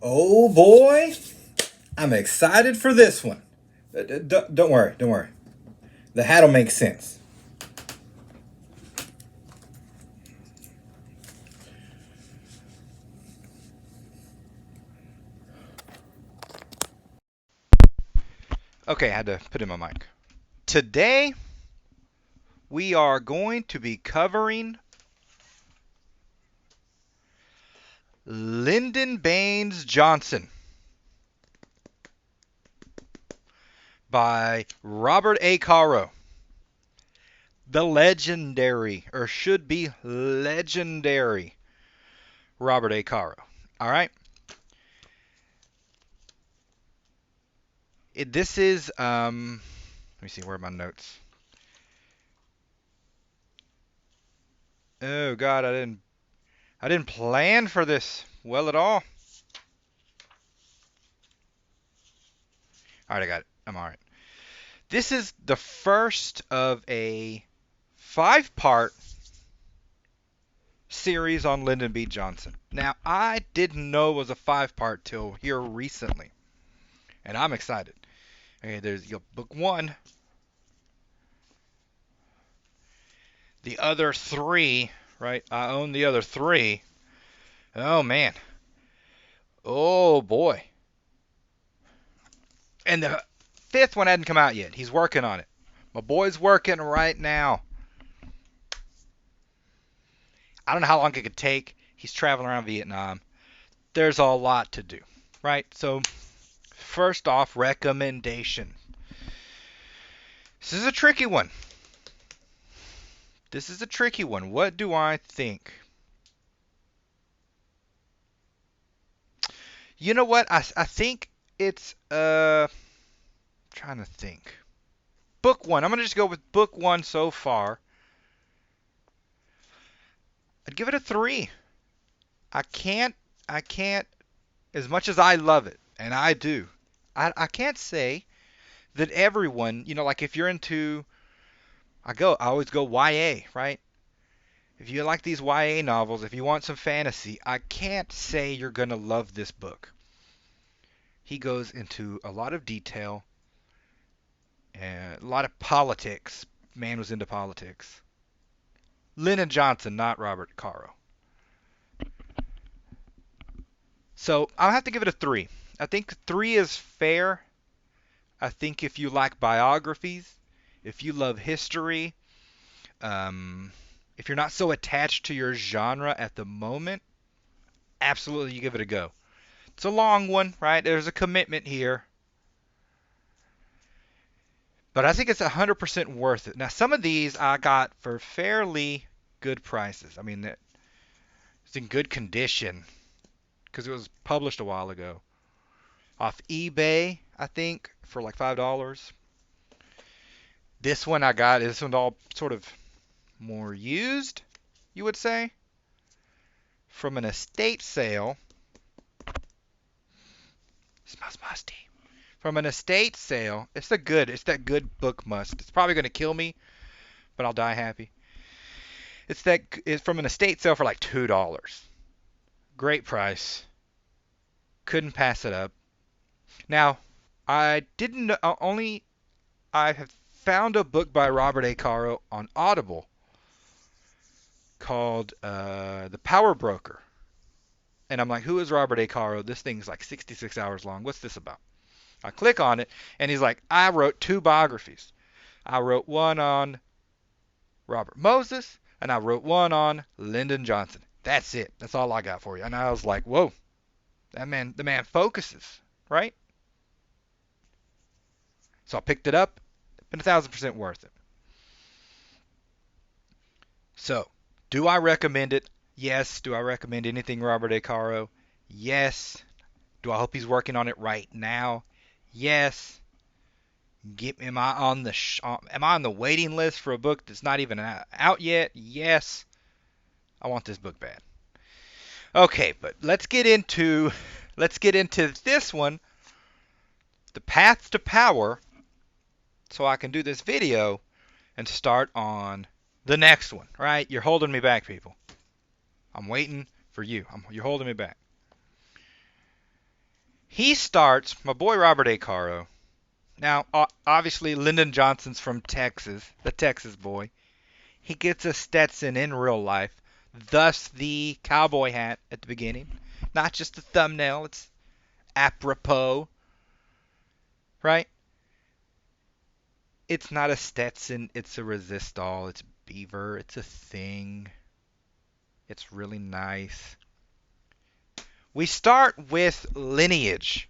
Oh boy, I'm excited for this one. Don't worry, don't worry. The hat'll make sense. Okay, I had to put in my mic. Today, we are going to be covering Lyndon Baines Johnson by Robert A. Caro. The legendary, or should be legendary, Robert A. Caro. All right? This is, let me see, where are my notes? Oh, God, I didn't plan for this well at all. All right, I got it. I'm all right. This is the first of a five-part series on Lyndon B Johnson. Now, I didn't know it was a five-part till here recently, and I'm excited. Okay, there's book one. The other three, right? I own the other three. Oh man. Oh boy. And the fifth one hadn't come out yet. He's working on it. My boy's working right now. I don't know how long it could take. He's traveling around Vietnam. There's a lot to do, right? So, first off, recommendation. This is a tricky one. This is a tricky one. What do I think? You know what? I think it's trying to think. Book one. I'm gonna just go with book one so far. I'd give it a three. I can't as much as I love it, and I do. I can't say that everyone, like if you're into I always go YA, right? If you like these YA novels, if you want some fantasy, I can't say you're gonna love this book. He goes into a lot of detail and a lot of politics. Man was into politics. Lyndon Johnson, not Robert Caro. So I'll have to give it a three. I think three is fair. I think if you like biographies, if you love history, um, if you're not so attached to your genre at the moment, absolutely you give it a go. It's a long one, right? There's a commitment here, but I think it's 100% worth it. Now, some of these I got for fairly good prices. I mean, it's in good condition because it was published a while ago. Off eBay, I think, for like $5. This one's all sort of more used, you would say, from an estate sale. Smells musty. From an estate sale. It's that good book must. It's probably going to kill me, but I'll die happy. It's from an estate sale for like $2. Great price. Couldn't pass it up. Now, I didn't know, only I have found a book by Robert A. Caro on Audible called The Power Broker. And I'm like, who is Robert A. Caro? This thing's like 66 hours long. What's this about? I click on it, and he's like, I wrote two biographies. I wrote one on Robert Moses, and I wrote one on Lyndon Johnson. That's it. That's all I got for you. And I was like, whoa, the man focuses, right? So I picked it up. Been 1,000% worth it. So, do I recommend it? Yes. Do I recommend anything Robert A. Caro? Yes. Do I hope he's working on it right now? Yes. Am I on the waiting list for a book that's not even out yet? Yes. I want this book bad. Okay, but let's get into this one, The Path to Power, so I can do this video and start on the next one, right? You're holding me back, people. I'm waiting for you. You're holding me back. He starts, my boy Robert A. Caro. Now, obviously, Lyndon Johnson's from Texas, the Texas boy. He gets a Stetson in real life, thus the cowboy hat at the beginning. Not just a thumbnail, it's apropos, right? It's not a Stetson, it's a resistol, it's beaver, it's a thing. It's really nice. We start with lineage.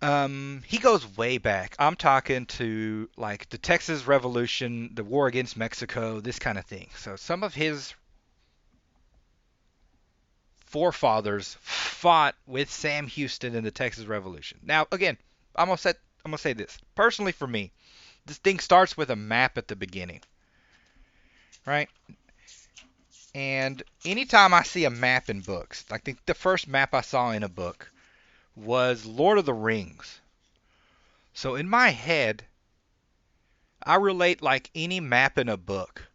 He goes way back. I'm talking to like the Texas Revolution, the war against Mexico, this kind of thing. So some of his forefathers fought with Sam Houston in the Texas Revolution. Now, again, I'm gonna say this. Personally for me, this thing starts with a map at the beginning, right? And anytime I see a map in books, like the first map I saw in a book was Lord of the Rings. So in my head, I relate like any map in a book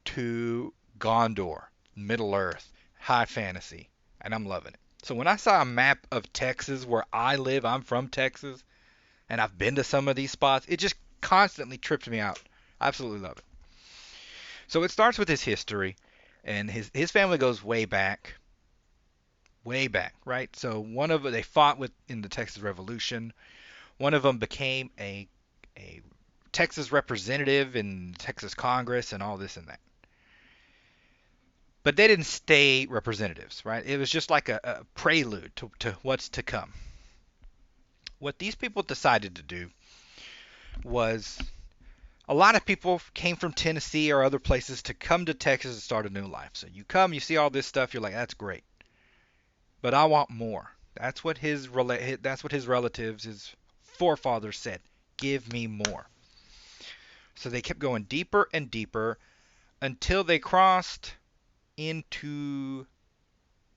to Gondor, Middle Earth, high fantasy, and I'm loving it. So when I saw a map of Texas where I live, I'm from Texas, and I've been to some of these spots, it just constantly trips me out. I absolutely love it. So it starts with his history, and his family goes way back, right? So one of they fought with in the Texas Revolution. One of them became a Texas representative in Texas Congress and all this and that. But they didn't stay representatives, right? It was just like a prelude to what's to come. What these people decided to do was a lot of people came from Tennessee or other places to come to Texas and start a new life. So you come, you see all this stuff, you're like, that's great, but I want more. That's what his relatives, his forefathers said. Give me more. So they kept going deeper and deeper until they crossed into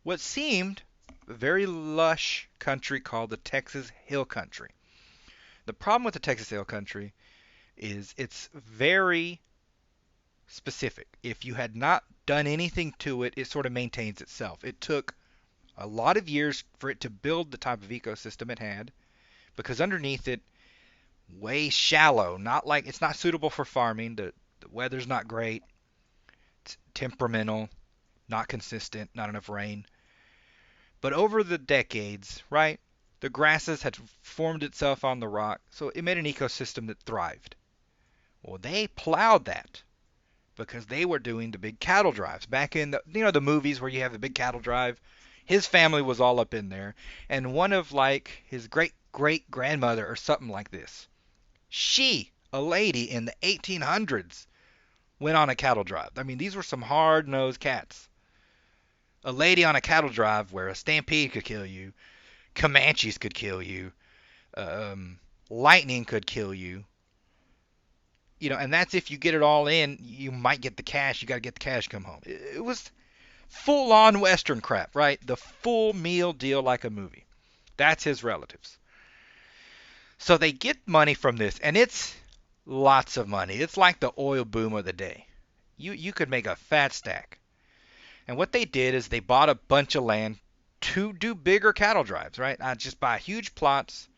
what seemed a very lush country called the Texas Hill Country. The problem with the Texas Hill Country is it's very specific. If you had not done anything to it, it sort of maintains itself. It took a lot of years for it to build the type of ecosystem it had because underneath it, way shallow, not like it's not suitable for farming. The weather's not great. It's temperamental, not consistent, not enough rain. But over the decades, right, the grasses had formed itself on the rock, so it made an ecosystem that thrived. Well, they plowed that because they were doing the big cattle drives back in the movies where you have the big cattle drive. His family was all up in there, and one of like his great great grandmother or something like this. She, a lady in the 1800s, went on a cattle drive. I mean, these were some hard-nosed cats. A lady on a cattle drive where a stampede could kill you, Comanches could kill you, lightning could kill you. And that's if you get it all in, you might get the cash. You got to get the cash, come home. It was full-on Western crap, right? The full meal deal like a movie. That's his relatives. So they get money from this, and it's lots of money. It's like the oil boom of the day. You could make a fat stack. And what they did is they bought a bunch of land to do bigger cattle drives, right? Just buy huge plots,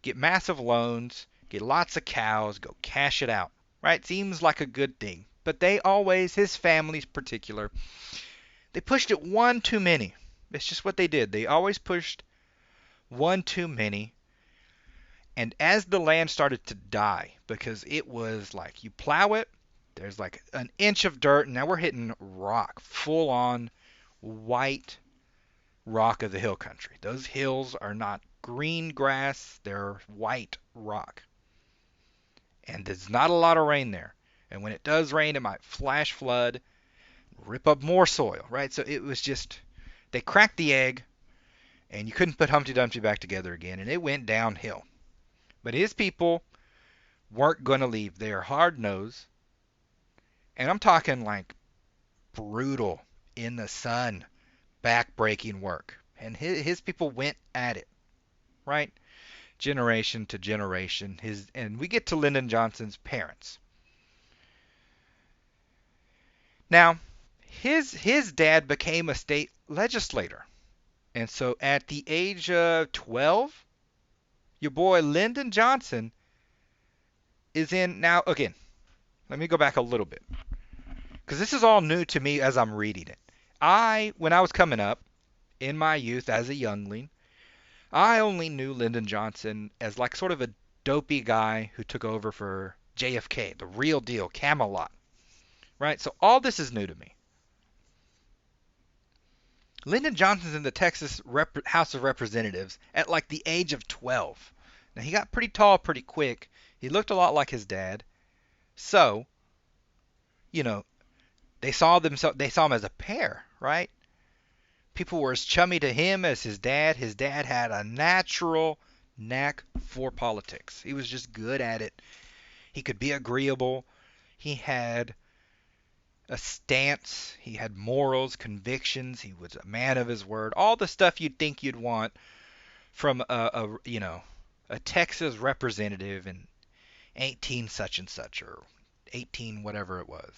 get massive loans, get lots of cows, go cash it out, right? Seems like a good thing. But they always, his family's particular, they pushed it one too many. It's just what they did. They always pushed one too many. And as the land started to die, because it was like you plow it, there's like an inch of dirt, and now we're hitting rock, full on white rock of the hill country. Those hills are not green grass, they're white rock. And there's not a lot of rain there. And when it does rain, it might flash flood, rip up more soil, right? So it was just, they cracked the egg, and you couldn't put Humpty Dumpty back together again, and it went downhill. But his people weren't going to leave. They are hard-nosed. And I'm talking like brutal, in the sun, back-breaking work. And his people went at it, right? Generation to generation. And we get to Lyndon Johnson's parents. Now, his dad became a state legislator. And so at the age of 12, your boy Lyndon Johnson is in. Now, again, let me go back a little bit because this is all new to me as I'm reading it. When I was coming up in my youth as a youngling, I only knew Lyndon Johnson as like sort of a dopey guy who took over for JFK, the real deal, Camelot, right? So all this is new to me. Lyndon Johnson's in the Texas House of Representatives at like the age of 12. Now he got pretty tall pretty quick. He looked a lot like his dad. So, you know, they saw him as a pair, right? People were as chummy to him as his dad. His dad had a natural knack for politics. He was just good at it. He could be agreeable. He had a stance. He had morals, convictions. He was a man of his word. All the stuff you'd think you'd want from a Texas representative in 18 such and such or 18 whatever it was.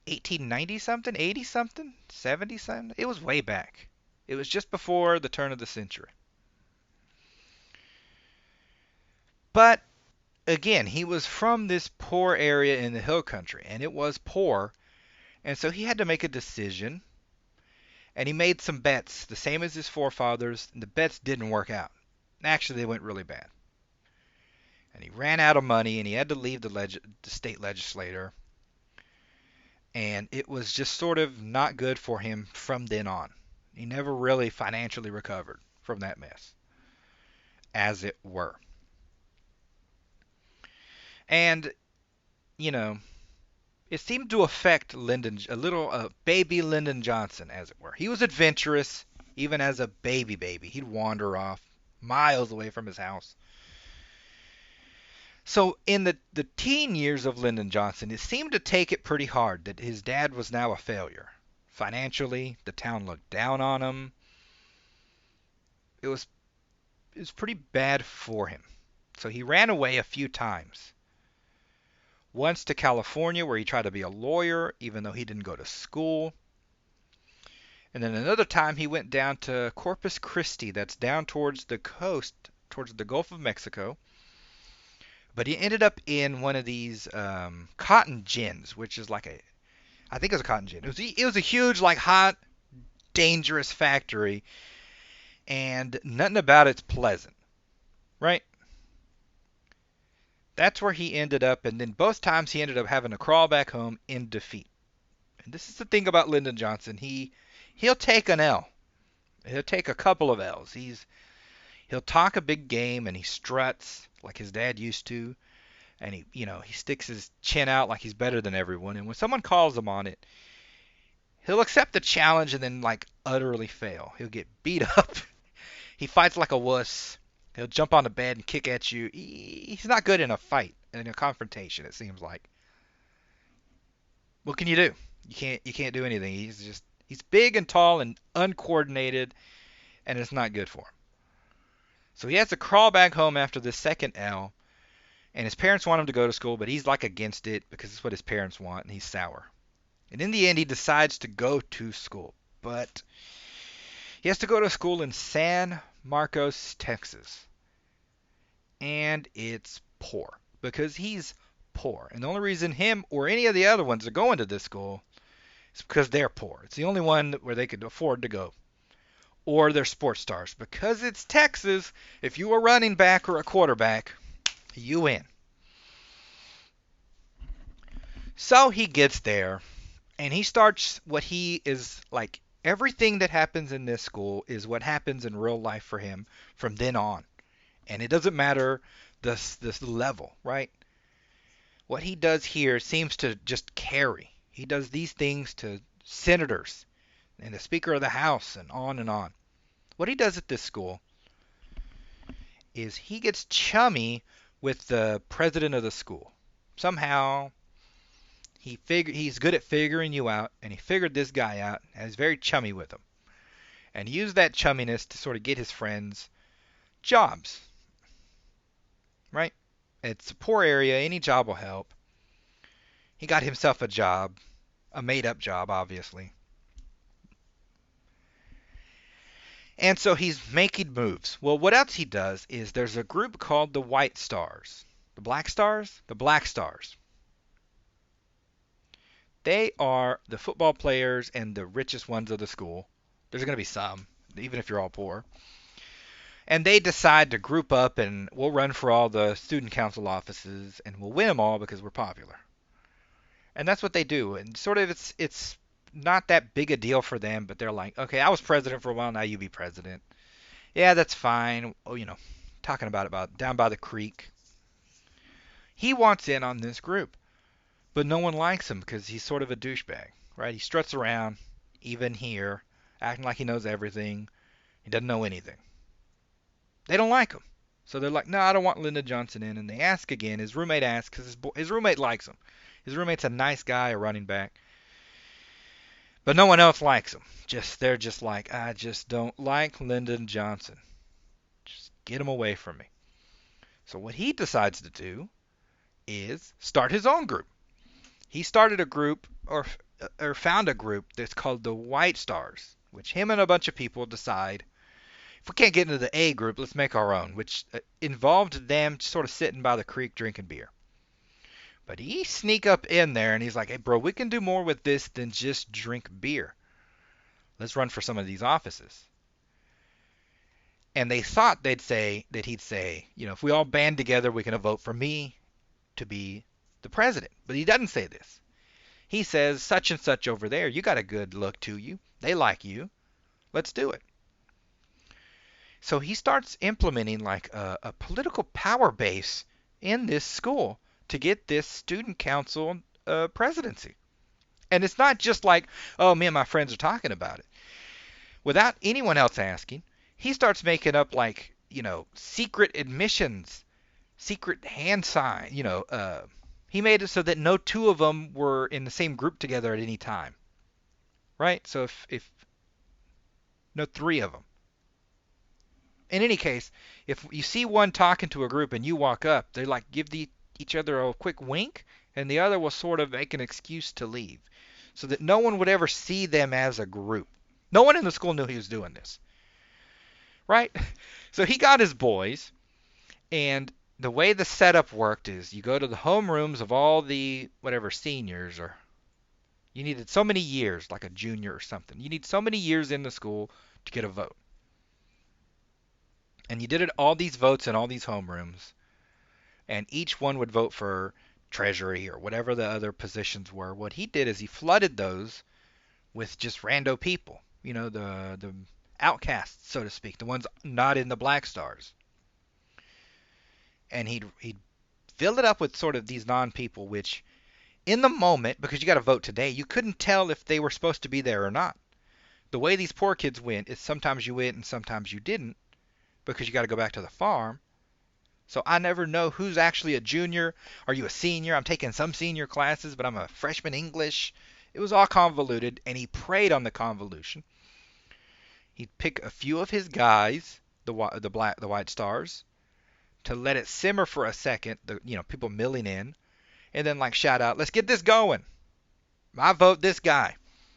1890 something, 80 something, 70 something. It was way back. It was just before the turn of the century. But again, he was from this poor area in the hill country, and it was poor, and so he had to make a decision, and he made some bets, the same as his forefathers, and the bets didn't work out. Actually, they went really bad. And he ran out of money, and he had to leave the state legislature, and it was just sort of not good for him from then on. He never really financially recovered from that mess, as it were. And, you know, it seemed to affect baby Lyndon Johnson, as it were. He was adventurous, even as a baby. He'd wander off miles away from his house. So in the teen years of Lyndon Johnson, it seemed to take it pretty hard that his dad was now a failure. Financially, the town looked down on him. It was pretty bad for him. So he ran away a few times. Once to California, where he tried to be a lawyer, even though he didn't go to school. And then another time he went down to Corpus Christi, that's down towards the coast, towards the Gulf of Mexico. But he ended up in one of these cotton gins, which is I think it was a cotton gin. It was a huge, like, hot, dangerous factory, and nothing about it's pleasant, right? That's where he ended up, and then both times he ended up having to crawl back home in defeat. And this is the thing about Lyndon Johnson. He'll take an L. He'll take a couple of L's. He'll talk a big game, and he struts like his dad used to, and he sticks his chin out like he's better than everyone. And when someone calls him on it, he'll accept the challenge and then like utterly fail. He'll get beat up. He fights like a wuss. He'll jump on the bed and kick at you. He's not good in a fight, in a confrontation, it seems like. What can you do? You can't do anything. He's big and tall and uncoordinated, and it's not good for him. So he has to crawl back home after the second L, and his parents want him to go to school, but he's like against it because it's what his parents want, and he's sour. And in the end, he decides to go to school, but he has to go to school in San Marcos, Texas. And it's poor because he's poor. And the only reason him or any of the other ones are going to this school is because they're poor. It's the only one where they could afford to go. Or they're sports stars. Because it's Texas, if you a running back or a quarterback, you win. So he gets there, and he starts what he is like. Everything that happens in this school is what happens in real life for him from then on. And it doesn't matter this level, right? What he does here seems to just carry. He does these things to senators and the Speaker of the House and on and on. What he does at this school is he gets chummy with the president of the school. Somehow he's good at figuring you out, and he figured this guy out and is very chummy with him. And he used that chumminess to sort of get his friends jobs. Right? It's a poor area. Any job will help. He got himself a job, a made-up job, obviously. And so he's making moves. Well, what else he does is there's a group called the White Stars. The Black Stars? The Black Stars. They are the football players and the richest ones of the school. There's going to be some, even if you're all poor. And they decide to group up and we'll run for all the student council offices and we'll win them all because we're popular. And that's what they do. And sort of it's not that big a deal for them, but they're like, okay, I was president for a while, now you be president. Yeah, that's fine. Oh, talking about down by the creek. He wants in on this group, but no one likes him because he's sort of a douchebag, right? He struts around, even here, acting like he knows everything. He doesn't know anything. They don't like him. So they're like, no, I don't want Lyndon Johnson in. And they ask again. His roommate asks because his roommate likes him. His roommate's a nice guy, a running back. But no one else likes him. They're just like, I just don't like Lyndon Johnson. Just get him away from me. So what he decides to do is start his own group. He started a group or found a group that's called the White Stars, which him and a bunch of people decide, if we can't get into the A group, let's make our own, which involved them sort of sitting by the creek drinking beer. But he sneak up in there and he's like, hey, bro, we can do more with this than just drink beer. Let's run for some of these offices. And they thought he'd say, if we all band together, we can vote for me to be the president. But he doesn't say this. He says, such and such over there, you got a good look to you. They like you. Let's do it. So he starts implementing like a political power base in this school to get this student council presidency. And it's not just like, oh, me and my friends are talking about it. Without anyone else asking, he starts making up like, secret admissions, secret hand sign, he made it so that no two of them were in the same group together at any time. Right? So if no three of them. In any case, if you see one talking to a group and you walk up, they like give each other a quick wink, and the other will sort of make an excuse to leave, so that no one would ever see them as a group. No one in the school knew he was doing this. Right? So he got his boys, and the way the setup worked is you go to the homerooms of all the whatever seniors, or you needed so many years, like a junior or something. You need so many years in the school to get a vote. And you did it all these votes in all these homerooms, and each one would vote for treasury or whatever the other positions were. What he did is he flooded those with just rando people, the outcasts, so to speak, the ones not in the Black Stars. And he'd fill it up with sort of these non-people, which in the moment, because you got to vote today, you couldn't tell if they were supposed to be there or not. The way these poor kids went is sometimes you went and sometimes you didn't, because you got to go back to the farm. So I never know who's actually a junior. Are you a senior? I'm taking some senior classes, but I'm a freshman English. It was all convoluted, and he preyed on the convolution. He'd pick a few of his guys, the White Stars, to let it simmer for a second. People milling in, and then like shout out, "Let's get this going! I vote this guy.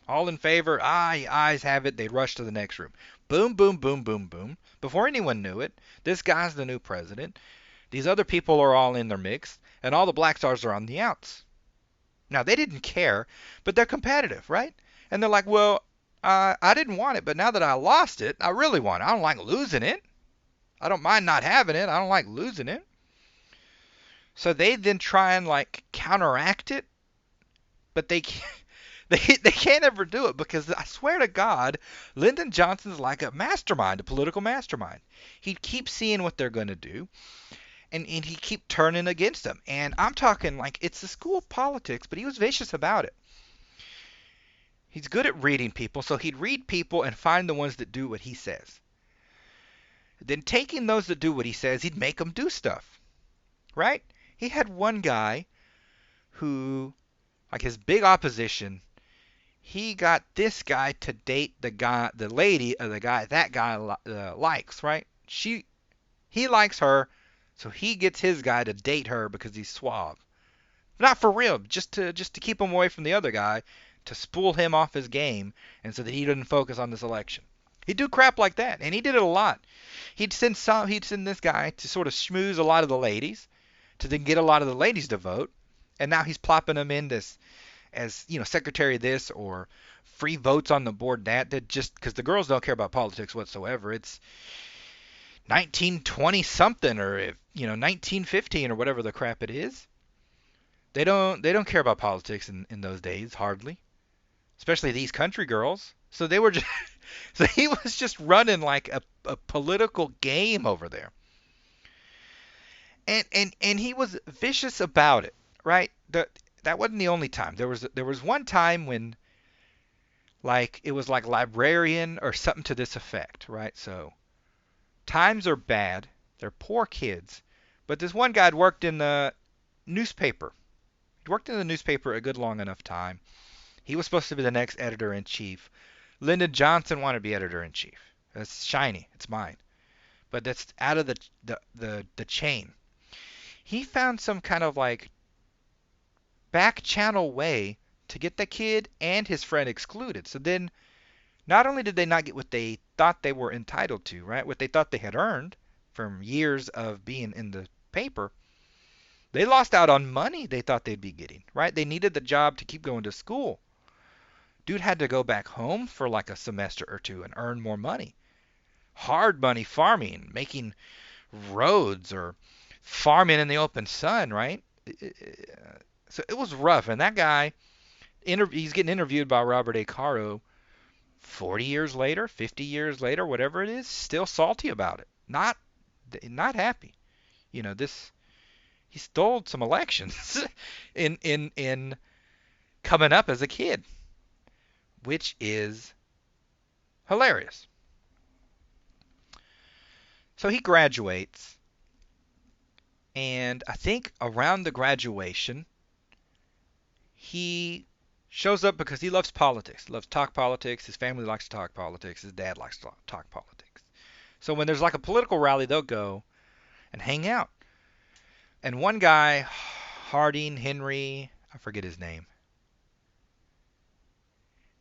All in favor? Aye, ayes have it." They'd rush to the next room. Boom, boom, boom, boom, boom. Before anyone knew it, this guy's the new president. These other people are all in their mix, and all the Black Stars are on the outs. Now, they didn't care, but they're competitive, right? And they're like, well, I didn't want it, but now that I lost it, I really want it. I don't like losing it. I don't mind not having it. I don't like losing it. So they then try and like counteract it, but they can't ever do it, because I swear to God, Lyndon Johnson's like a mastermind, a political mastermind. He'd keep seeing what they're going to do, and he'd keep turning against them. And I'm talking like it's the school of politics, but he was vicious about it. He's good at reading people, so he'd read people and find the ones that do what he says. Then taking those that do what he says, he'd make them do stuff. Right? He had one guy who, like his big opposition, he got this guy to date the lady of the guy that guy likes, right? He likes her, so he gets his guy to date her because he's suave. Not for real, just to keep him away from the other guy, to spool him off his game, and so that he doesn't focus on this election. He'd do crap like that, and he did it a lot. He'd send this guy to sort of schmooze a lot of the ladies, to then get a lot of the ladies to vote, and now he's plopping them in this as secretary of this or free votes on the board that just because the girls don't care about politics whatsoever. It's 1920 something or if 1915 or whatever the crap it is. They don't care about politics in those days hardly, especially these country girls. So they were just so he was just running like a political game over there. And he was vicious about it, right? That wasn't the only time. There was one time when like it was like librarian or something to this effect, right? So times are bad. They're poor kids. But this one guy had worked in the newspaper. He'd worked in the newspaper a good long enough time. He was supposed to be the next editor in chief. Lyndon Johnson wanted to be editor in chief. That's shiny. It's mine. But that's out of the chain. He found some kind of like back channel way to get the kid and his friend excluded. So then not only did they not get what they thought they were entitled to, right? What they thought they had earned from years of being in the paper, they lost out on money they thought they'd be getting, right? They needed the job to keep going to school. Dude had to go back home for like a semester or two and earn more money. Hard money farming, making roads or farming in the open sun, right? So it was rough. And that guy, he's getting interviewed by Robert A. Caro 40 years later, 50 years later, whatever it is, still salty about it. Not happy. This he stole some elections in coming up as a kid, which is hilarious. So he graduates, and I think around the graduation, he shows up because he loves politics. He loves to talk politics. His family likes to talk politics. His dad likes to talk politics. So when there's like a political rally, they'll go and hang out. And one guy, Henry, I forget his name.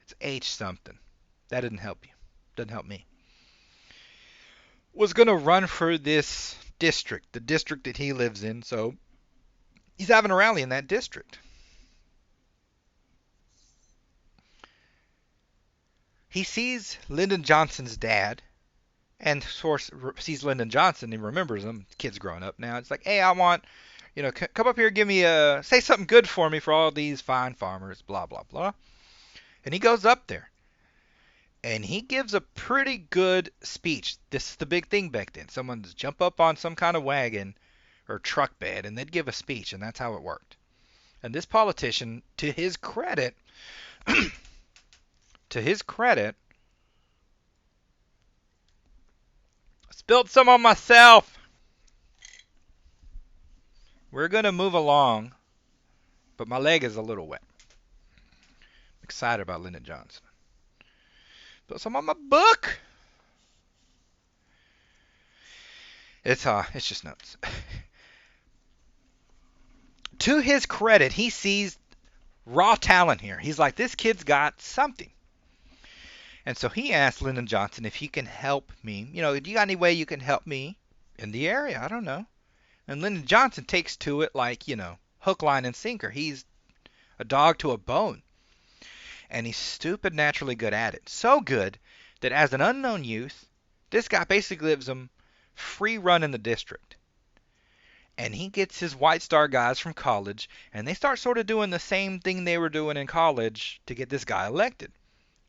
It's H something. That didn't help you. Doesn't help me. Was going to run for this district, the district that he lives in. So he's having a rally in that district. He sees Lyndon Johnson's dad, and of course sees Lyndon Johnson. He remembers him. The kid's growing up now. It's like, hey, I want, come up here, say something good for me for all these fine farmers, blah blah blah. And he goes up there, and he gives a pretty good speech. This is the big thing back then. Someone would jump up on some kind of wagon or truck bed, and they'd give a speech, and that's how it worked. And this politician, to his credit, spilled some on myself. We're going to move along, but my leg is a little wet. I'm excited about Lyndon Johnson. Spilled some on my book. It's just nuts. To his credit, he sees raw talent here. He's like, this kid's got something. And so he asked Lyndon Johnson if he can help me. Do you got any way you can help me in the area? I don't know. And Lyndon Johnson takes to it like, hook, line, and sinker. He's a dog to a bone. And he's stupid naturally good at it. So good that as an unknown youth, this guy basically gives him free run in the district. And he gets his White Star guys from college, and they start sort of doing the same thing they were doing in college to get this guy elected.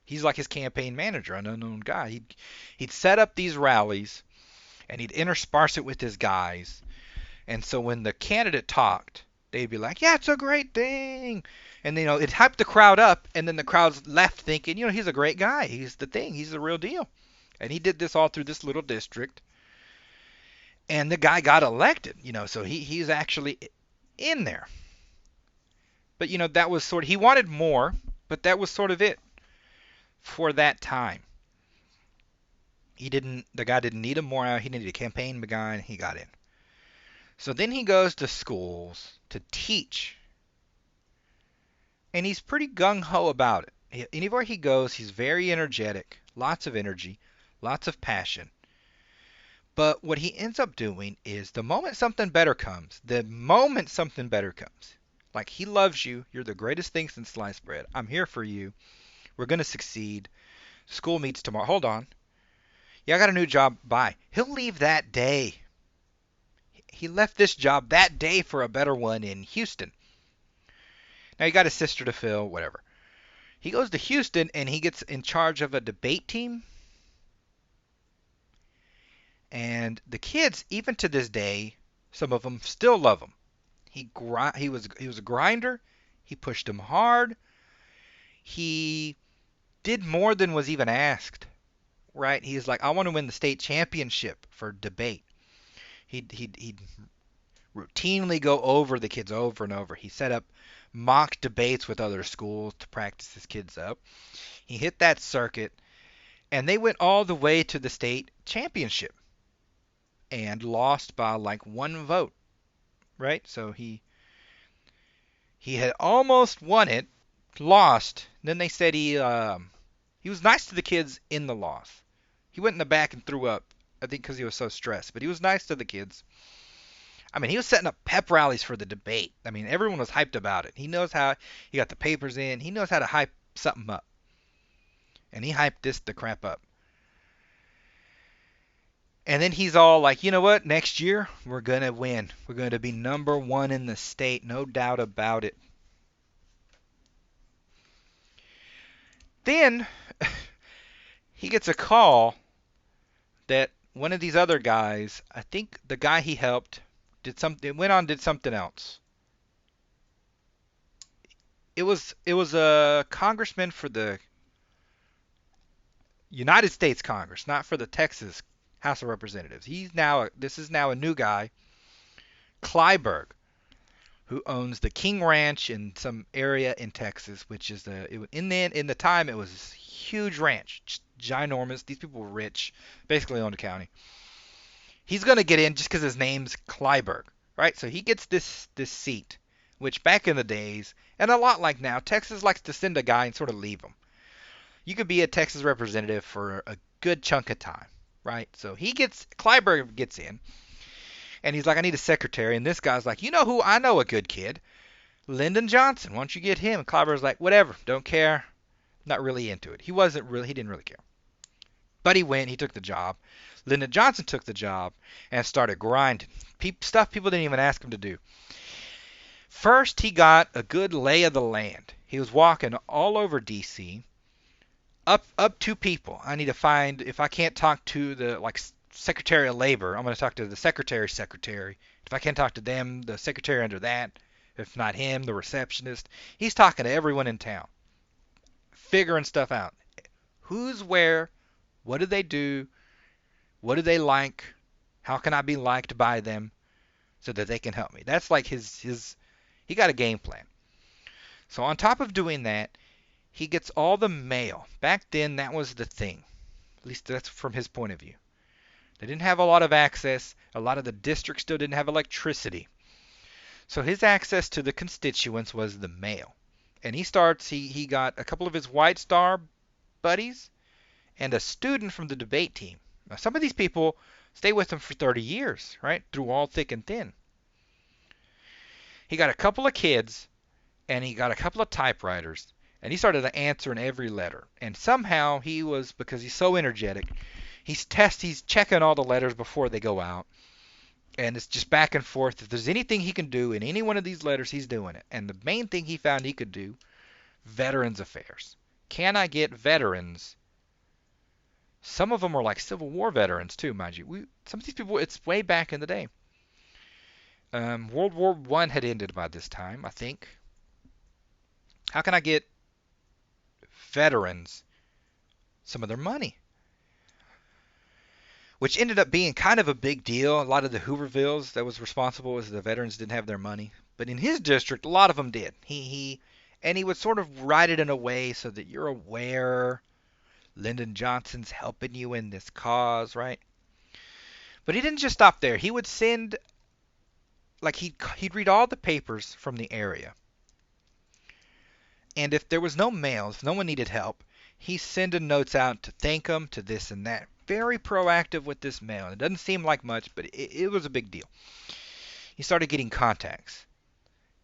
He's like his campaign manager, an unknown guy. He'd set up these rallies, and he'd intersperse it with his guys. And so when the candidate talked, they'd be like, yeah, it's a great thing. And, it hyped the crowd up, and then the crowd's left thinking, he's a great guy. He's the thing. He's the real deal. And he did this all through this little district. And the guy got elected, so he's actually in there. But, that was sort of, he wanted more, but that was sort of it for that time. The guy didn't need him more out. He needed a campaign guy, and he got in. So then he goes to schools to teach. And he's pretty gung-ho about it. Anywhere he goes, he's very energetic, lots of energy, lots of passion. But what he ends up doing is the moment something better comes, like he loves you, you're the greatest thing since sliced bread, I'm here for you, we're going to succeed, school meets tomorrow, hold on, yeah, I got a new job, bye. He'll leave that day. He left this job that day for a better one in Houston. Now he got his sister to fill, whatever. He goes to Houston and he gets in charge of a debate team. And the kids, even to this day, some of them still love him. He was a grinder. He pushed them hard. He did more than was even asked. Right? He's like, I want to win the state championship for debate. He'd routinely go over the kids over and over. He set up mock debates with other schools to practice his kids up. He hit that circuit, and they went all the way to the state championship and lost by like one vote. Right? So he had almost won it, lost. Then they said he was nice to the kids in the loss. He went in the back and threw up, I think because he was so stressed. But he was nice to the kids. I mean, he was setting up pep rallies for the debate. I mean, everyone was hyped about it. He knows how he got the papers in. He knows how to hype something up. And he hyped the crap up. And then he's all like, you know what? Next year, we're going to win. We're going to be number one in the state. No doubt about it. Then he gets a call that one of these other guys, I think the guy he helped, did something else. It was a congressman for the United States Congress, not for the Texas House of Representatives. This is now a new guy, Clyburg, who owns the King Ranch in some area in Texas, which is in the time it was a huge ranch, just ginormous. These people were rich, basically owned a county. He's gonna get in just because his name's Clyburg, right? So he gets this seat, which back in the days, and a lot like now, Texas likes to send a guy and sort of leave him. You could be a Texas representative for a good chunk of time, right? So Clyburg gets in, and he's like, I need a secretary. And this guy's like, you know who? I know a good kid, Lyndon Johnson. Why don't you get him? And Clyburg's like, whatever, don't care, not really into it. He didn't really care. But he went, he took the job. Lyndon Johnson took the job and started grinding. Stuff people didn't even ask him to do. First, he got a good lay of the land. He was walking all over D.C., up to people. I need to find, if I can't talk to the Secretary of Labor, I'm going to talk to the Secretary's secretary. If I can't talk to them, the secretary under that. If not him, the receptionist. He's talking to everyone in town, figuring stuff out. Who's where? What do they do? What do they like? How can I be liked by them so that they can help me? That's like he got a game plan. So on top of doing that, he gets all the mail. Back then, that was the thing. At least that's from his point of view. They didn't have a lot of access. A lot of the districts still didn't have electricity. So his access to the constituents was the mail. And he got a couple of his White Star buddies and a student from the debate team. Now, some of these people stay with him for 30 years, right? Through all thick and thin. He got a couple of kids, and he got a couple of typewriters, and he started answering every letter. And somehow because he's so energetic, he's checking all the letters before they go out. And it's just back and forth. If there's anything he can do in any one of these letters, he's doing it. And the main thing he found he could do, Veterans Affairs. Can I get veterans? Some of them are like Civil War veterans too, mind you. Some of these people, it's way back in the day. World War I had ended by this time, I think. How can I get veterans some of their money? Which ended up being kind of a big deal. A lot of the Hoovervilles that was responsible was the veterans didn't have their money. But in his district, a lot of them did. He would sort of write it in a way so that you're aware Lyndon Johnson's helping you in this cause, right? But he didn't just stop there. He would send, he'd read all the papers from the area. And if there was no mail, if no one needed help, he's sending notes out to thank them, to this and that. very proactive with this mail. It doesn't seem like much, but it was a big deal. He started getting contacts,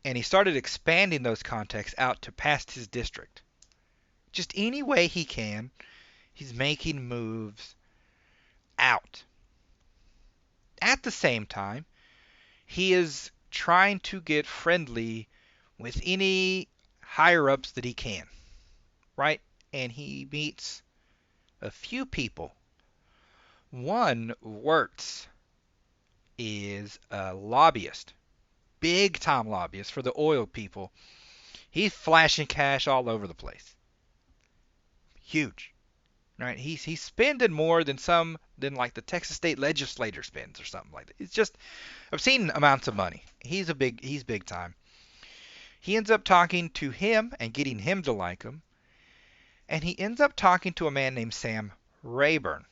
and he started expanding those contacts out to past his district. Just any way he can, he's making moves out. At the same time, he is trying to get friendly with any higher ups that he can, right? And he meets a few people. One, Wirtz, is a lobbyist, big time lobbyist for the oil people. He's flashing cash all over the place. Huge. Right? He's spending more than like the Texas state legislator spends or something like that. It's just obscene amounts of money. He's big time. He ends up talking to him and getting him to like him. And he ends up talking to a man named Sam Rayburn,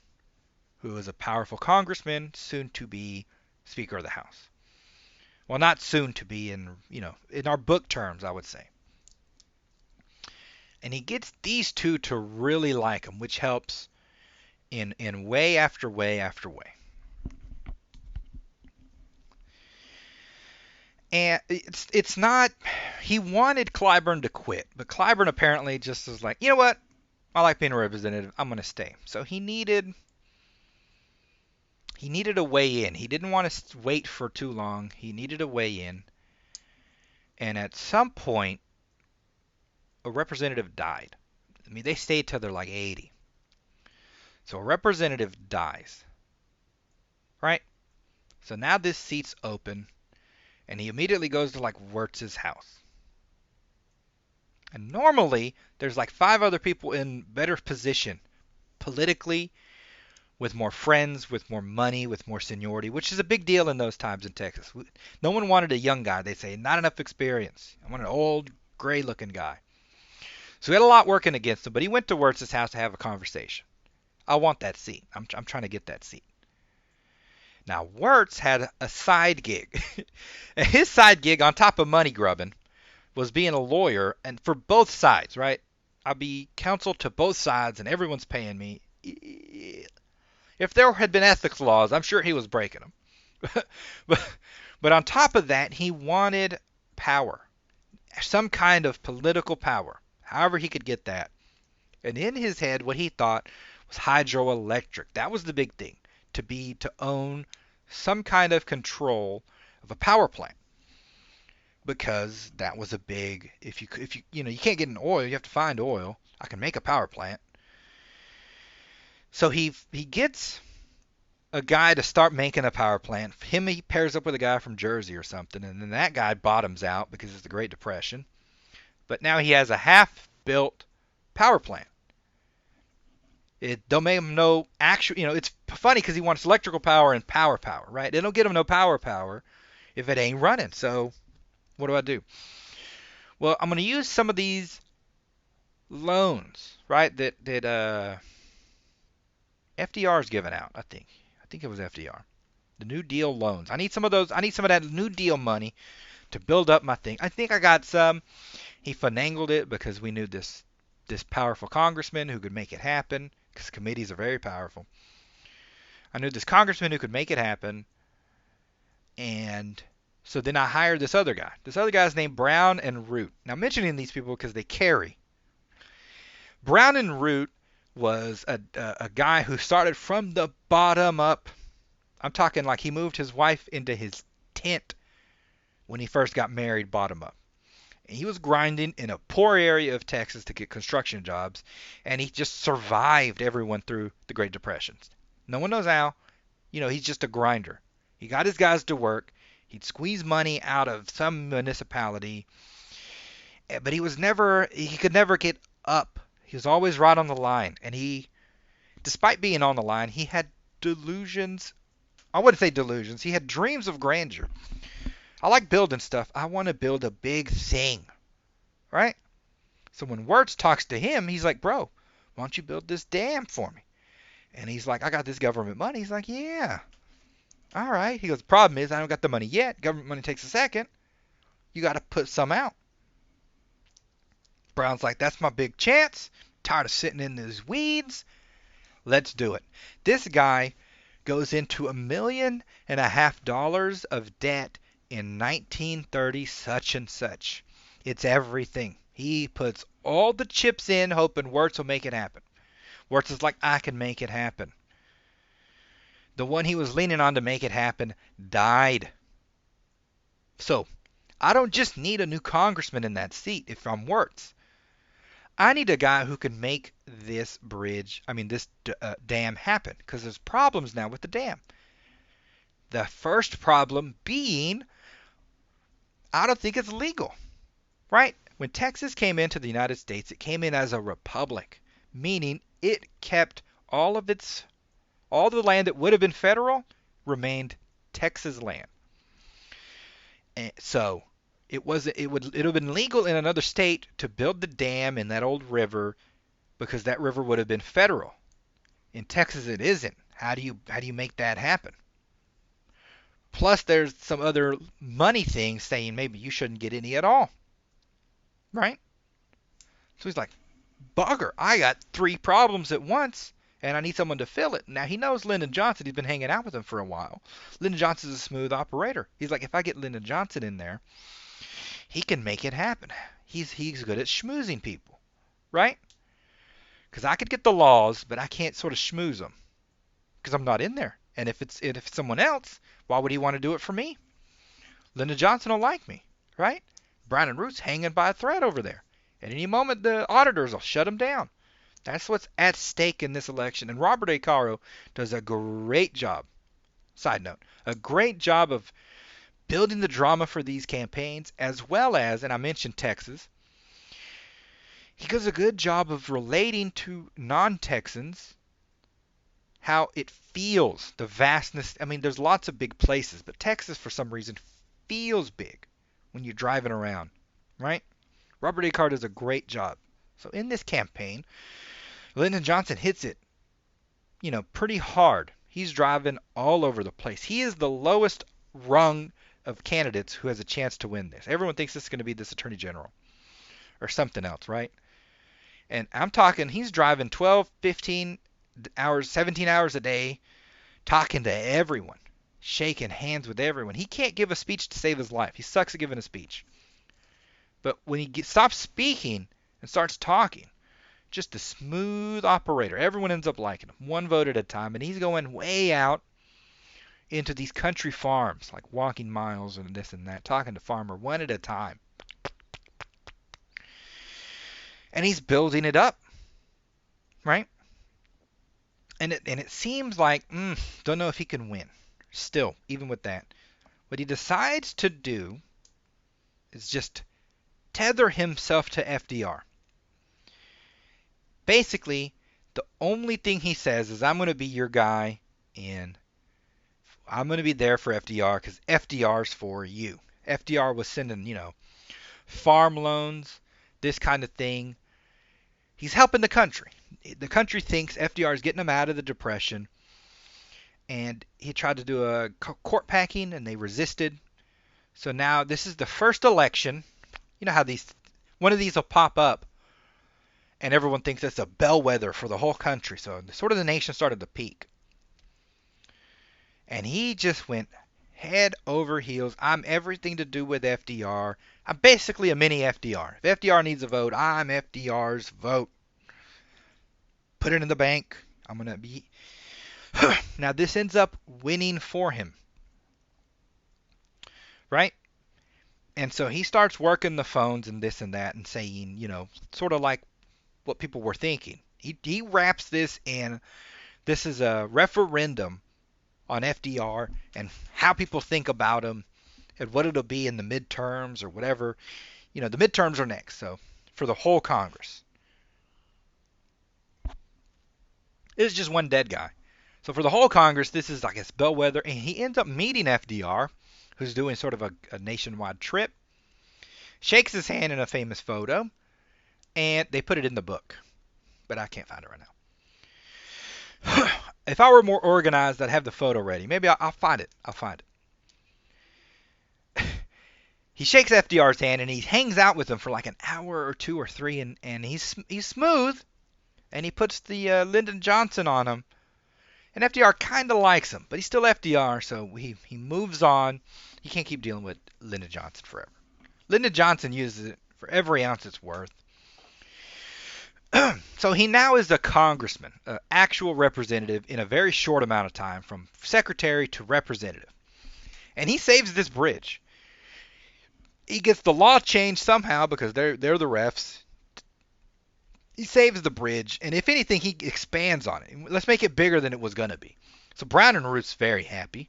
who is a powerful congressman, soon to be Speaker of the House. Well, not soon to be in our book terms, I would say. And he gets these two to really like him, which helps in way after way after way. And it's not, he wanted Clyburn to quit, but Clyburn apparently just was like, you know what? I like being a representative. I'm going to stay. So he needed a way in. He didn't want to wait for too long. He needed a way in. And at some point, a representative died. I mean, they stayed till they're like 80. So a representative dies. Right? So now this seat's open. And he immediately goes to like Wirtz's house. And normally, there's like 5 other people in better position politically, with more friends, with more money, with more seniority, which is a big deal in those times in Texas. No one wanted a young guy. They say, not enough experience. I want an old, gray-looking guy. So he had a lot working against him, but he went to Wirtz's house to have a conversation. I want that seat. I'm trying to get that seat. Now, Wirtz had a side gig. And his side gig, on top of money grubbing, was being a lawyer, and for both sides, right? I'll be counsel to both sides, and everyone's paying me. If there had been ethics laws, I'm sure he was breaking them. but on top of that, he wanted power. Some kind of political power. However he could get that. And in his head, what he thought was hydroelectric. That was the big thing. To own some kind of control of a power plant. Because that was a big, if you you can't get an oil, you have to find oil. I can make a power plant. So he gets a guy to start making a power plant. He pairs up with a guy from Jersey or something, and then that guy bottoms out because it's the Great Depression. But now he has a half-built power plant. It don't make him no actual, it's funny because he wants electrical power and power, right? They don't get him no power if it ain't running. So what do I do? Well, I'm going to use some of these loans, right, that FDR's given out, I think. I think it was FDR. The New Deal loans. I need some of those. I need some of that New Deal money to build up my thing. I think I got some. He finangled it because we knew this powerful congressman who could make it happen, because committees are very powerful. I knew this congressman who could make it happen, and so then I hired this other guy. This other guy's named Brown and Root. Now, I'm mentioning these people because they carry. Brown and Root was a guy who started from the bottom up. I'm talking like he moved his wife into his tent when he first got married, bottom up. And he was grinding in a poor area of Texas to get construction jobs, and he just survived everyone through the Great Depressions. No one knows how. He's just a grinder. He got his guys to work. He'd squeeze money out of some municipality, but he could never get up. He was always right on the line, and despite being on the line, he had delusions. I wouldn't say delusions. He had dreams of grandeur. I like building stuff. I want to build a big thing, right? So when Wirtz talks to him, he's like, bro, why don't you build this dam for me? And he's like, I got this government money. He's like, yeah. All right. He goes, the problem is I don't got the money yet. Government money takes a second. You got to put some out. Brown's like, that's my big chance. Tired of sitting in these weeds. Let's do it. This guy goes into $1.5 million of debt in 1930 such and such. It's everything. He puts all the chips in hoping Wirtz will make it happen. Wirtz is like, I can make it happen. The one he was leaning on to make it happen died. So, I don't just need a new congressman in that seat if I'm Wirtz. I need a guy who can make this dam happen, because there's problems now with the dam. The first problem being, I don't think it's legal, right? When Texas came into the United States, it came in as a republic, meaning it kept all the land that would have been federal remained Texas land. And so it would have been legal in another state to build the dam in that old river, because that river would have been federal. In Texas it isn't. How do you make that happen? Plus there's some other money things saying maybe you shouldn't get any at all. Right? So he's like, bugger, I got 3 problems at once, and I need someone to fill it. Now, he knows Lyndon Johnson. He's been hanging out with him for a while. Lyndon Johnson's a smooth operator. He's like, if I get Lyndon Johnson in there, he can make it happen. He's good at schmoozing people, right? Because I could get the laws, but I can't sort of schmooze them because I'm not in there. And if it's someone else, why would he want to do it for me? Lyndon Johnson will like me, right? Brown and Root's hanging by a thread over there. At any moment, the auditors will shut him down. That's what's at stake in this election. And Robert A. Caro does a great job, side note, a great job of building the drama for these campaigns, as well as, and I mentioned Texas, he does a good job of relating to non-Texans how it feels, the vastness. I mean, there's lots of big places, but Texas, for some reason, feels big when you're driving around, right? Robert A. Caro does a great job. So in this campaign, Lyndon Johnson hits it, pretty hard. He's driving all over the place. He is the lowest rung of candidates who has a chance to win this. Everyone thinks this is going to be this attorney general or something else, right? And I'm talking, he's driving 12, 15 hours, 17 hours a day, talking to everyone, shaking hands with everyone. He can't give a speech to save his life. He sucks at giving a speech. But when he stops speaking and starts talking, just a smooth operator. Everyone ends up liking him, 1 vote at a time. And he's going way out into these country farms, like walking miles and this and that, talking to farmer 1 at a time. And he's building it up, right? And it seems like, don't know if he can win. Still, even with that. What he decides to do is just tether himself to FDR. Basically, the only thing he says is, I'm going to be your guy, and I'm going to be there for FDR because FDR's for you. FDR was sending, farm loans, this kind of thing. He's helping the country. The country thinks FDR is getting them out of the Depression, and he tried to do a court packing, and they resisted. So now this is the first election. You know how one of these will pop up, and everyone thinks it's a bellwether for the whole country. So sort of the nation started to peak. And he just went head over heels. I'm everything to do with FDR. I'm basically a mini FDR. If FDR needs a vote, I'm FDR's vote. Put it in the bank. I'm going to be... Now, this ends up winning for him. Right? And so he starts working the phones and this and that and saying, sort of like what people were thinking. He wraps this in, this is a referendum on FDR and how people think about him and what it'll be in the midterms or whatever. The midterms are next, so for the whole Congress. It's just one dead guy. So for the whole Congress, this is, I guess, bellwether. And he ends up meeting FDR, who's doing sort of a nationwide trip. Shakes his hand in a famous photo. And they put it in the book. But I can't find it right now. If I were more organized, I'd have the photo ready. Maybe I'll find it. He shakes FDR's hand and he hangs out with him for like an hour or 2 or 3. And he's smooth. and he puts the Lyndon Johnson on him. And FDR kind of likes him, but he's still FDR, so he moves on. He can't keep dealing with Lyndon Johnson forever. Lyndon Johnson uses it for every ounce it's worth. So he now is a congressman, an actual representative in a very short amount of time, from secretary to representative. And he saves this bridge. He gets the law changed somehow because they're the refs. He saves the bridge, and if anything, he expands on it. Let's make it bigger than it was going to be. So Brown and Root's very happy.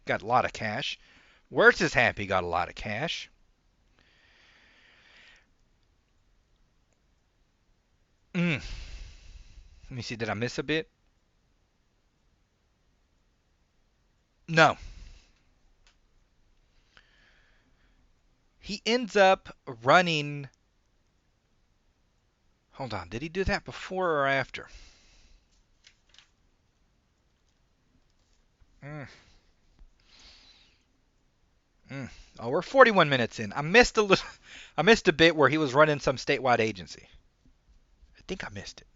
Got a lot of cash. Wirtz is happy, got a lot of cash. Let me see, did I miss a bit? No. He ends up running. Hold on, did he do that before or after? Oh, we're 41 minutes in. I missed a bit where he was running some statewide agency. I think I missed it.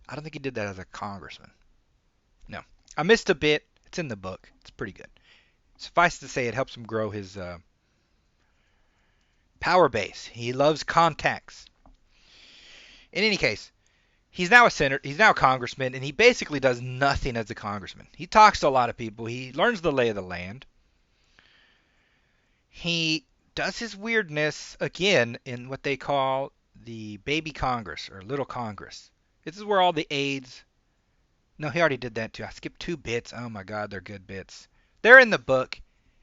I don't think he did that as a congressman. No, I missed a bit. It's in the book. It's pretty good. Suffice to say, it helps him grow his power base. He loves contacts. In any case, he's now a senator. He's now a congressman, and he basically does nothing as a congressman. He talks to a lot of people. He learns the lay of the land. He does his weirdness again in what they call the baby Congress or little Congress. This is where all the aides. No, he already did that too. I skipped 2 bits. Oh my God, they're good bits. They're in the book.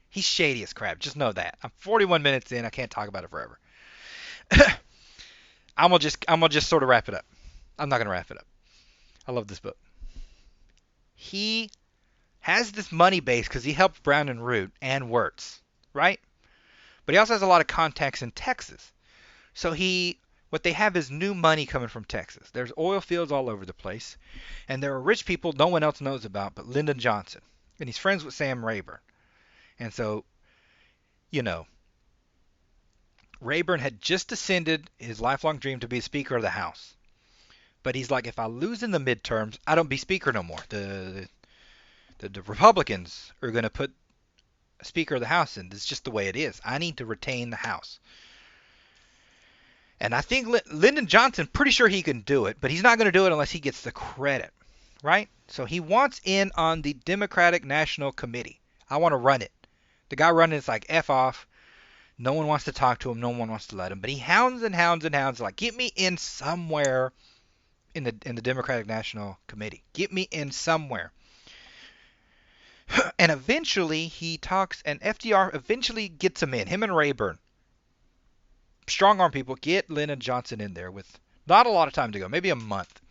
He's shady as crap. Just know that. I'm 41 minutes in. I can't talk about it forever. I'm gonna just sort of wrap it up. I'm not gonna wrap it up. I love this book. He has this money base because he helped Brown and Root and Wirtz, right? But he also has a lot of contacts in Texas. So what they have is new money coming from Texas. There's oil fields all over the place, and there are rich people no one else knows about but Lyndon Johnson, and he's friends with Sam Rayburn. And so, Rayburn had just ascended his lifelong dream to be Speaker of the House. But he's like, if I lose in the midterms, I don't be Speaker no more. The Republicans are going to put Speaker of the House in. This is just the way it is. I need to retain the House. And I think Lyndon Johnson, pretty sure he can do it, but he's not going to do it unless he gets the credit, right? So he wants in on the Democratic National Committee. I want to run it. The guy running it's like, F off. No one wants to talk to him. No one wants to let him. But he hounds and hounds and hounds, like, get me in somewhere in the Democratic National Committee. Get me in somewhere. And eventually he talks, and FDR eventually gets him in. Him and Rayburn. Strong arm people get Lyndon Johnson in there with not a lot of time to go, maybe a month.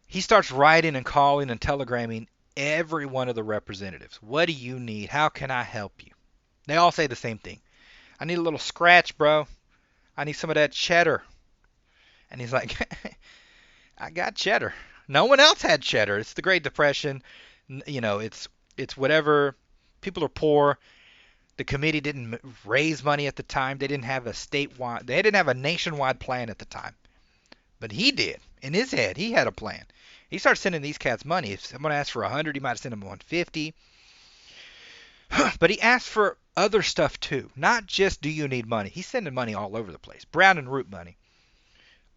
He starts writing and calling and telegramming every one of the representatives. What do you need? How can I help you? They all say the same thing. I need a little scratch, bro. I need some of that cheddar. And he's like, I got cheddar. No one else had cheddar. It's the Great Depression. It's whatever. People are poor. The committee didn't raise money at the time. They didn't have a nationwide plan at the time. But he did. In his head, he had a plan. He started sending these cats money. If someone asked for 100, he might have sent them 150. But he asked for other stuff too. Not just do you need money. He's sending money all over the place. Brown and Root money.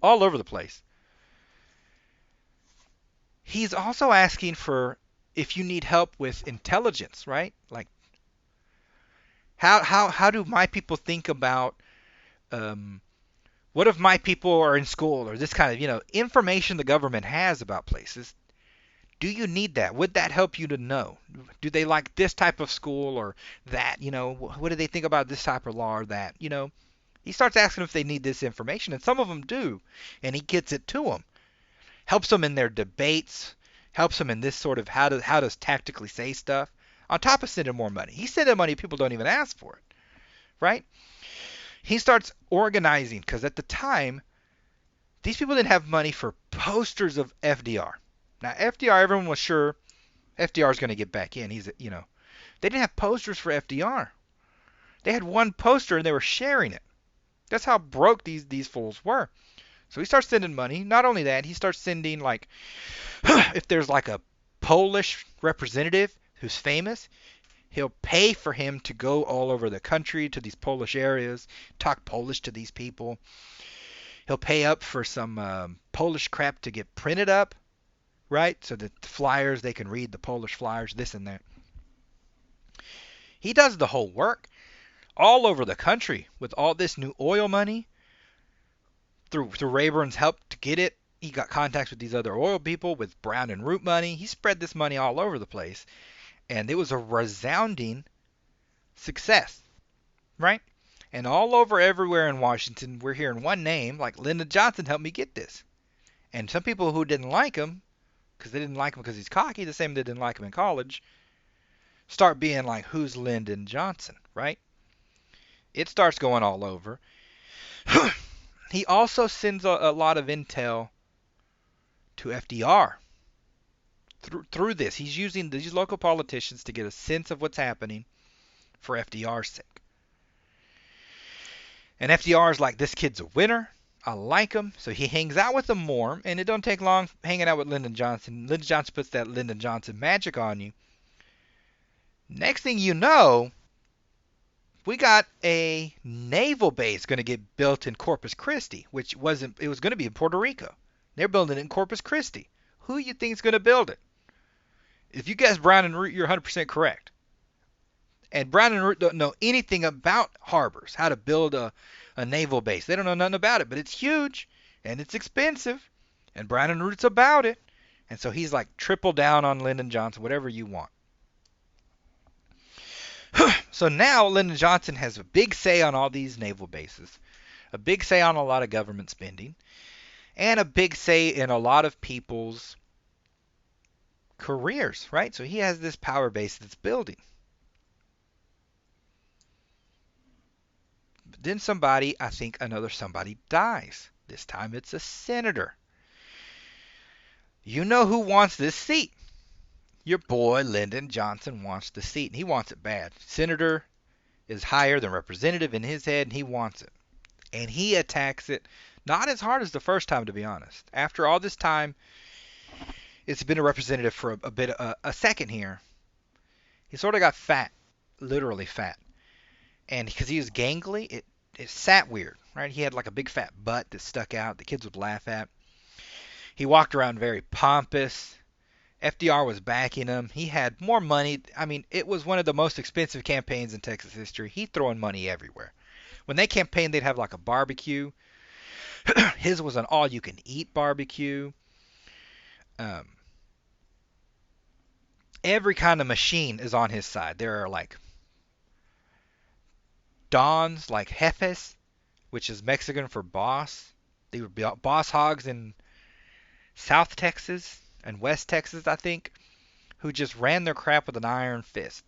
All over the place. He's also asking for if you need help with intelligence, right? Like, how do my people think about what if my people are in school or this kind of information the government has about places? Do you need that? Would that help you to know? Do they like this type of school or that? What do they think about this type of law or that? He starts asking if they need this information, and some of them do, and he gets it to them. Helps them in their debates. Helps them in this sort of how to tactically say stuff. On top of sending more money. He's sending money people don't even ask for it. Right? He starts organizing because at the time, these people didn't have money for posters of FDR. Now, FDR, everyone was sure FDR is going to get back in. They didn't have posters for FDR. They had one poster and they were sharing it. That's how broke these fools were. So he starts sending money. Not only that, he starts sending, like, if there's like a Polish representative who's famous, he'll pay for him to go all over the country to these Polish areas, talk Polish to these people. He'll pay up for some Polish crap to get printed up, right? So that the flyers, they can read the Polish flyers, this and that. He does the whole work all over the country with all this new oil money through Rayburn's help to get it. He got contacts with these other oil people with Brown and Root money. He spread this money all over the place, and it was a resounding success, right? And all over everywhere in Washington, we're hearing one name, like Lyndon Johnson helped me get this. And some people who didn't like him, because they didn't like him because he's cocky, the same they didn't like him in college, start being like, who's Lyndon Johnson, right? It starts going all over. He also sends a lot of intel to FDR through this. He's using these local politicians to get a sense of what's happening for FDR's sake. And FDR's like, this kid's a winner. I like him. So he hangs out with them more, and it don't take long hanging out with Lyndon Johnson. Lyndon Johnson puts that Lyndon Johnson magic on you. Next thing you know, we got a naval base going to get built in Corpus Christi, which wasn't, it was going to be in Puerto Rico. They're building it in Corpus Christi. Who you think is going to build it? If you guess Brown and Root, you're 100% correct. And Brown and Root don't know anything about harbors, how to build a naval base. They don't know nothing about it, but it's huge and it's expensive. And Brown and Root's about it. And so he's like, triple down on Lyndon Johnson, whatever you want. So now Lyndon Johnson has a big say on all these naval bases, a big say on a lot of government spending, and a big say in a lot of people's careers, right? So he has this power base that's building. But then somebody, I think another somebody dies. This time it's a senator. You know who wants this seat? Your boy Lyndon Johnson wants the seat, and he wants it bad. Senator is higher than representative in his head, and he wants it. And he attacks it, not as hard as the first time, to be honest. After all this time, it's been a representative for a second here. He sort of got fat, literally fat. And because he was gangly, it sat weird, right? He had like a big fat butt that stuck out. The kids would laugh at. He walked around very pompous. FDR was backing him. He had more money. I mean, it was one of the most expensive campaigns in Texas history. He throwing money everywhere. When they campaigned, they'd have like a barbecue. His was an all-you-can-eat barbecue. Every kind of machine is on his side. There are like Dons, like jefes, which is Mexican for boss. They were boss hogs in South Texas and West Texas, I think, who just ran their crap with an iron fist.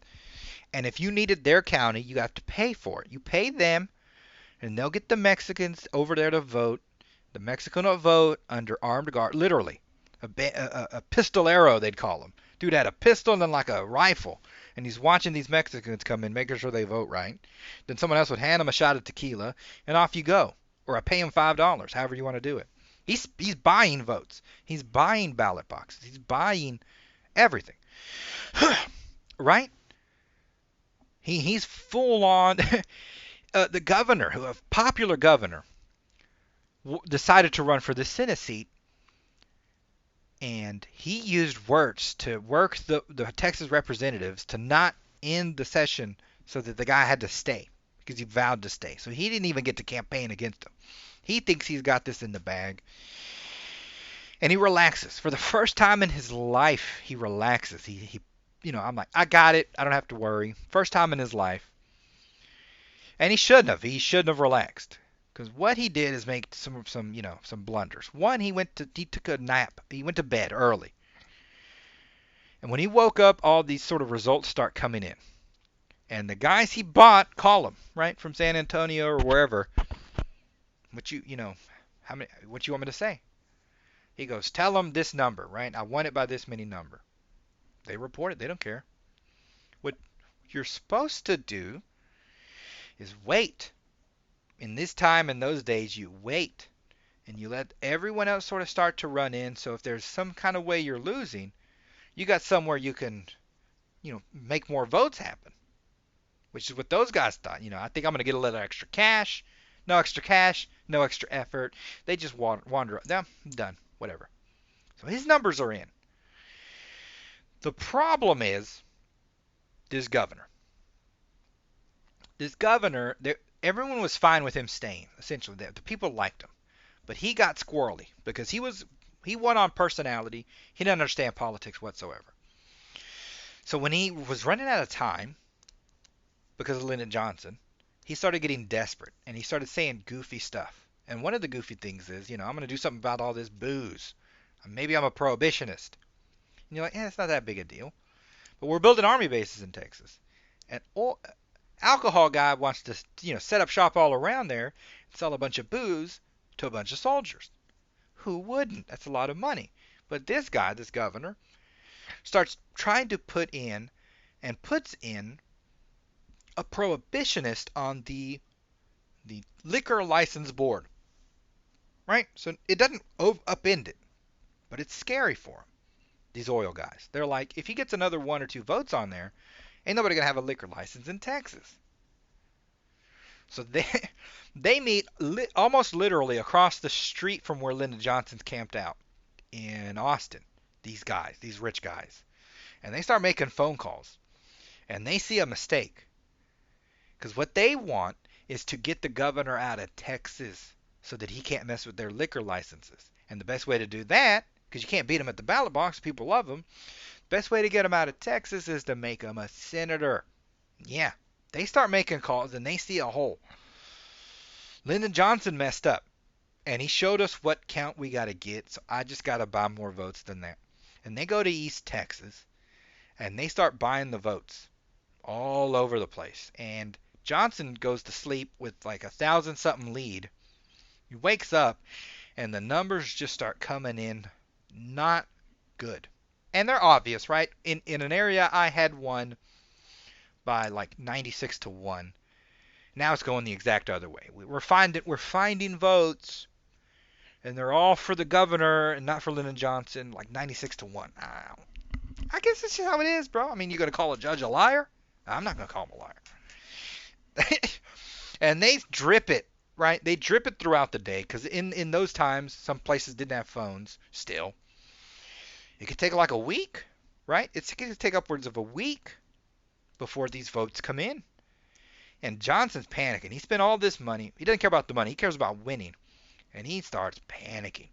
And if you needed their county, you have to pay for it. You pay them, and they'll get the Mexicans over there to vote. The Mexican will vote under armed guard, literally. A pistolero, they'd call him. Dude had a pistol and then like a rifle. And he's watching these Mexicans come in, making sure they vote right. Then someone else would hand him a shot of tequila, and off you go. Or I pay him $5, however you want to do it. He's buying votes. He's buying ballot boxes. He's buying everything. Right? He's full on. The governor, a popular governor, decided to run for the Senate seat. And he used words to work the Texas representatives to not end the session so that the guy had to stay because he vowed to stay. So he didn't even get to campaign against him. He thinks he's got this in the bag. And he relaxes. For the first time in his life, he relaxes. He I'm like, I got it. I don't have to worry. First time in his life. And he shouldn't have. He shouldn't have relaxed. Because what he did is make some blunders. One, he took a nap. He went to bed early. And when he woke up, all these sort of results start coming in. And the guys he bought call him, right, from San Antonio or wherever. What you want me to say? He goes, tell them this number, right? I want it by this many number. They report it. They don't care. What you're supposed to do is wait. In this time, in those days, you wait and you let everyone else sort of start to run in. So if there's some kind of way you're losing, you got somewhere you can, make more votes happen, which is what those guys thought. I think I'm going to get a little extra cash. No extra cash, no extra effort. They just wander. Yeah, I'm done. Whatever. So his numbers are in. The problem is this governor. This governor, everyone was fine with him staying. Essentially, the people liked him, but he got squirrely because he won on personality. He didn't understand politics whatsoever. So when he was running out of time because of Lyndon Johnson, he started getting desperate and he started saying goofy stuff. And one of the goofy things is, I'm going to do something about all this booze. Maybe I'm a prohibitionist. And you're like, it's not that big a deal. But we're building army bases in Texas. And alcohol guy wants to, set up shop all around there and sell a bunch of booze to a bunch of soldiers. Who wouldn't? That's a lot of money. But this guy, this governor, starts trying to put in and puts in a prohibitionist on the liquor license board. Right? So it doesn't upend it, but it's scary for him. These oil guys. They're like, if he gets another 1 or 2 votes on there, ain't nobody going to have a liquor license in Texas. So they meet almost literally across the street from where Lyndon Johnson's camped out in Austin. These guys, these rich guys. And they start making phone calls. And they see a mistake. Because what they want is to get the governor out of Texas so that he can't mess with their liquor licenses. And the best way to do that, because you can't beat him at the ballot box, people love him, the best way to get him out of Texas is to make him a senator. Yeah, they start making calls and they see a hole. Lyndon Johnson messed up. And he showed us what count we got to get, so I just got to buy more votes than that. And they go to East Texas, and they start buying the votes all over the place. And Johnson goes to sleep with like 1,000-something lead. He wakes up, and the numbers just start coming in not good. And they're obvious, right? In an area I had won by like 96-1. Now it's going the exact other way. We're finding votes, and they're all for the governor and not for Lyndon Johnson, like 96-1. I guess that's just how it is, bro. I mean, you going to call a judge a liar? I'm not going to call him a liar. And they drip it, right? They drip it throughout the day because in those times, some places didn't have phones still. It could take like a week, right? It could take upwards of a week before these votes come in. And Johnson's panicking. He spent all this money. He doesn't care about the money. He cares about winning. And he starts panicking.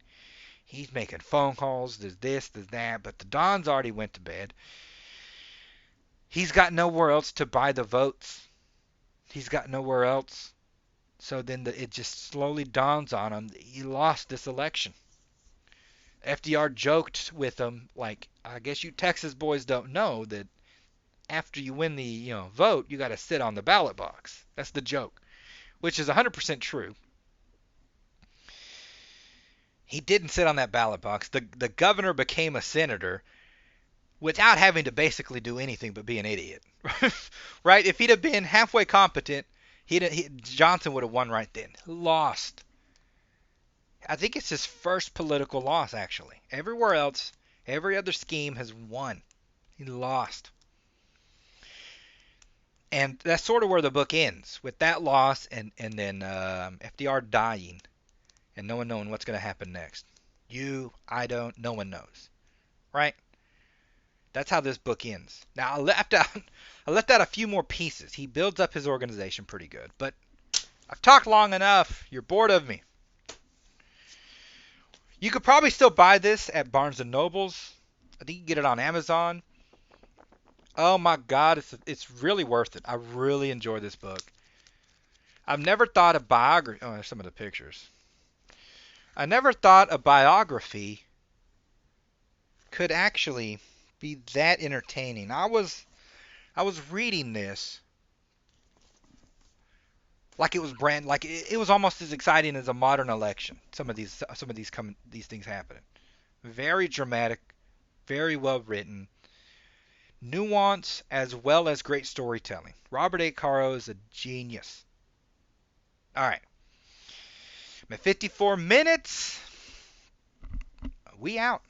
He's making phone calls. There's this, there's that. But the Dons already went to bed. He's got nowhere else to buy the votes. He's got nowhere else. So then it just slowly dawns on him that he lost this election. FDR joked with him, like, I guess you Texas boys don't know that after you win the vote, you got to sit on the ballot box. That's the joke, which is 100% true. He didn't sit on that ballot box. The governor became a senator without having to basically do anything but be an idiot. Right? If he'd have been halfway competent, Johnson would have won right then. Lost. I think it's his first political loss, actually. Everywhere else, every other scheme has won. He lost. And that's sort of where the book ends, with that loss and then FDR dying and no one knowing what's going to happen next. I don't, no one knows. Right? That's how this book ends. Now, I left out a few more pieces. He builds up his organization pretty good. But I've talked long enough. You're bored of me. You could probably still buy this at Barnes & Noble's. I think you can get it on Amazon. Oh my God, it's really worth it. I really enjoy this book. I've never thought a biography... Oh, there's some of the pictures. I never thought a biography could actually be that entertaining. I was reading this like it was it was almost as exciting as a modern election. Some of these things happening. Very dramatic, very well written, nuance as well as great storytelling. Robert A. Caro is a genius. All right. 54 minutes. We out.